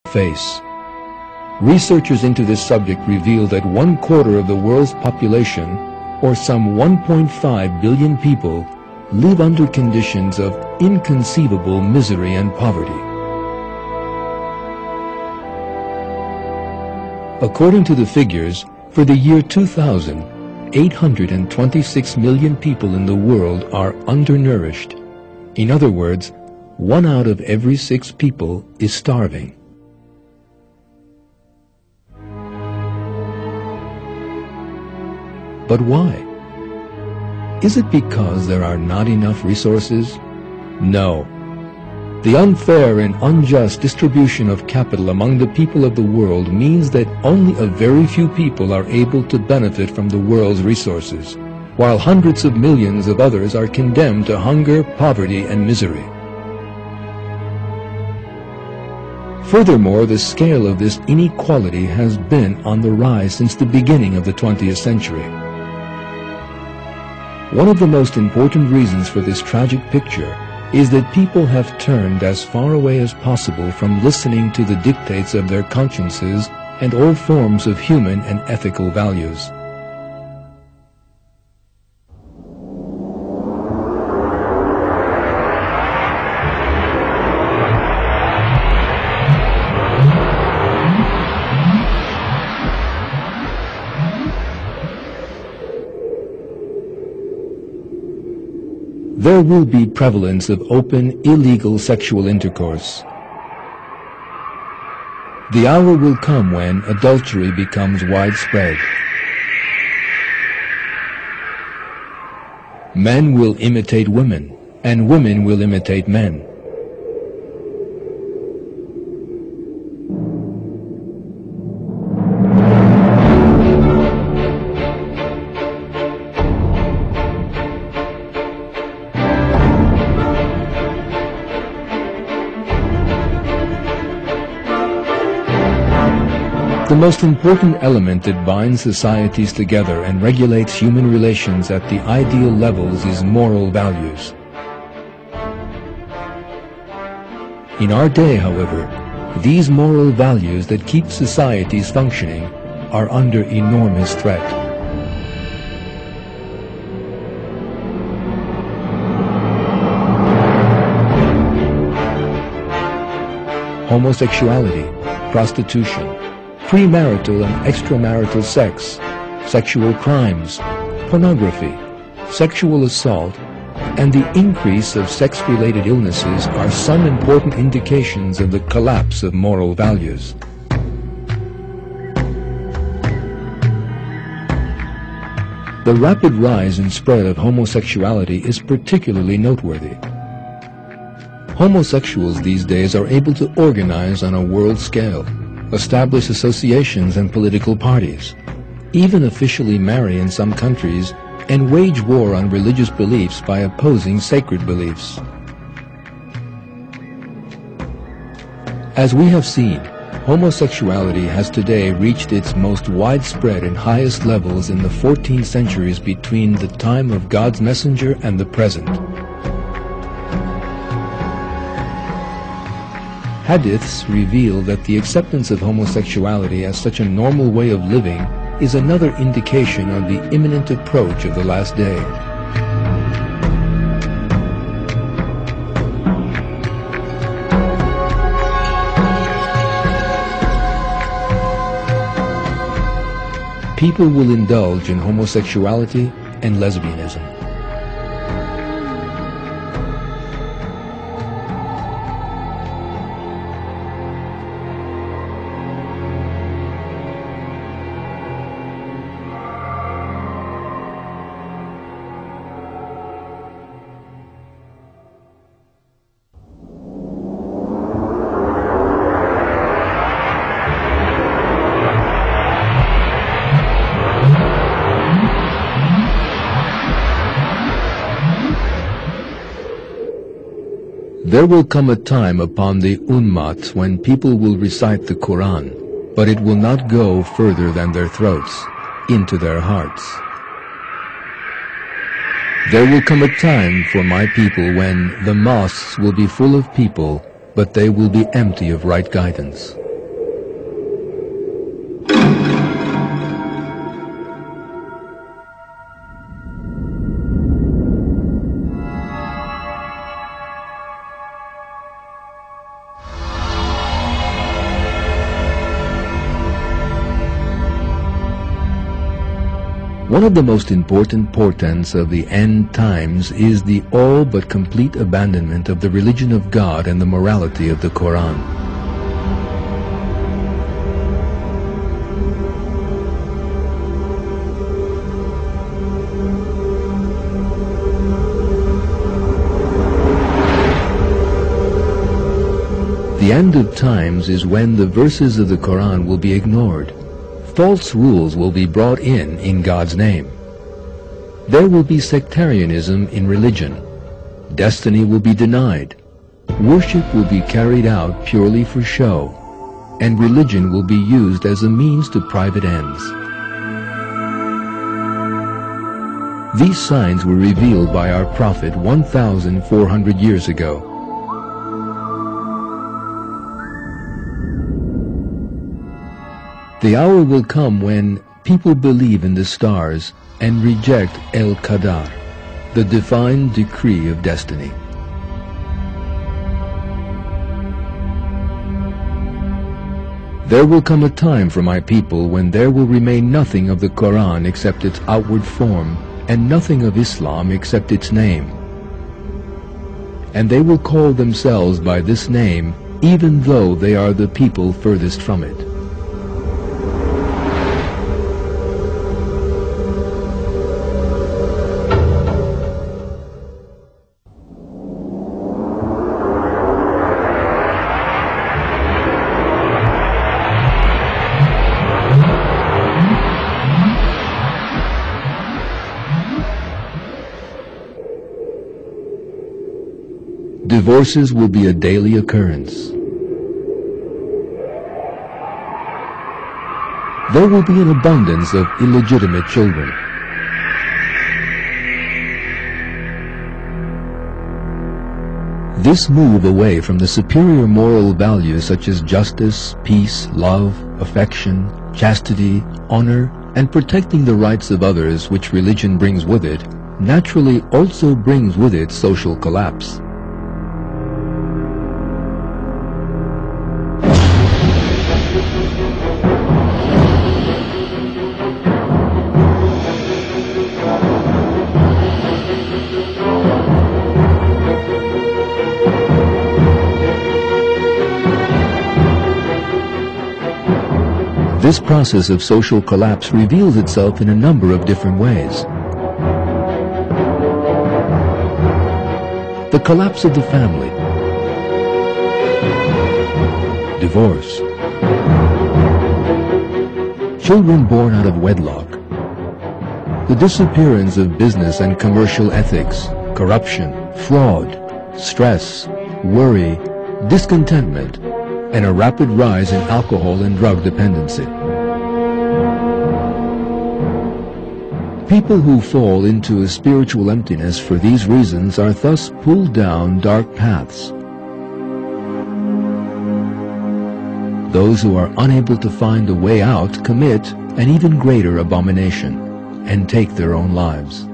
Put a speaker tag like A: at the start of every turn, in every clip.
A: face. Researchers into this subject reveal that 1/4 of the world's population, or some 1.5 billion people, live under conditions of inconceivable misery and poverty. According to the figures, for the year 2000, 826 million people in the world are undernourished. In other words, 1 out of every 6 people is starving. But why? Is it because there are not enough resources? No. The unfair and unjust distribution of capital among the people of the world means that only a very few people are able to benefit from the world's resources, while hundreds of millions of others are condemned to hunger, poverty, and misery. Furthermore, the scale of this inequality has been on the rise since the beginning of the 20th century. One of the most important reasons for this tragic picture is that people have turned as far away as possible from listening to the dictates of their consciences and all forms of human and ethical values. There will be prevalence of open, illegal sexual intercourse. The hour will come when adultery becomes widespread. Men will imitate women, and women will imitate men. The most important element that binds societies together and regulates human relations at the ideal levels is moral values. In our day, however, these moral values that keep societies functioning are under enormous threat. Homosexuality, prostitution, premarital and extramarital sex, sexual crimes, pornography, sexual assault, and the increase of sex-related illnesses are some important indications of the collapse of moral values. The rapid rise and spread of homosexuality is particularly noteworthy. Homosexuals these days are able to organize on a world scale, establish associations and political parties, even officially marry in some countries, and wage war on religious beliefs by opposing sacred beliefs. As we have seen, homosexuality has today reached its most widespread and highest levels in the 14 centuries between the time of God's messenger and the present. Hadiths reveal that the acceptance of homosexuality as such a normal way of living is another indication of the imminent approach of the last day. People will indulge in homosexuality and lesbianism. There will come a time upon the Ummah when people will recite the Quran, but it will not go further than their throats, into their hearts. There will come a time for my people when the mosques will be full of people, but they will be empty of right guidance. One of the most important portents of the end times is the all but complete abandonment of the religion of God and the morality of the Quran. The end of times is when the verses of the Quran will be ignored. False rules will be brought in God's name. There will be sectarianism in religion. Destiny will be denied. Worship will be carried out purely for show, and religion will be used as a means to private ends. These signs were revealed by our Prophet 1,400 years ago. The hour will come when people believe in the stars and reject El-Qadar, the divine decree of destiny. There will come a time for my people when there will remain nothing of the Quran except its outward form, and nothing of Islam except its name. And they will call themselves by this name, even though they are the people furthest from it. Divorces will be a daily occurrence. There will be an abundance of illegitimate children. This move away from the superior moral values such as justice, peace, love, affection, chastity, honor, and protecting the rights of others which religion brings with it, naturally also brings with it social collapse. This process of social collapse reveals itself in a number of different ways. The collapse of the family, divorce, children born out of wedlock, the disappearance of business and commercial ethics, corruption, fraud, stress, worry, discontentment, and a rapid rise in alcohol and drug dependency. People who fall into a spiritual emptiness for these reasons are thus pulled down dark paths. Those who are unable to find a way out commit an even greater abomination and take their own lives.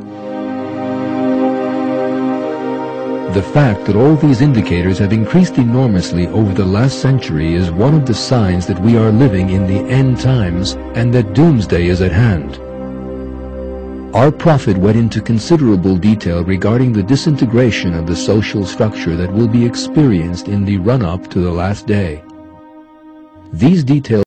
A: The fact that all these indicators have increased enormously over the last century is one of the signs that we are living in the end times and that doomsday is at hand. Our Prophet went into considerable detail regarding the disintegration of the social structure that will be experienced in the run-up to the last day. These details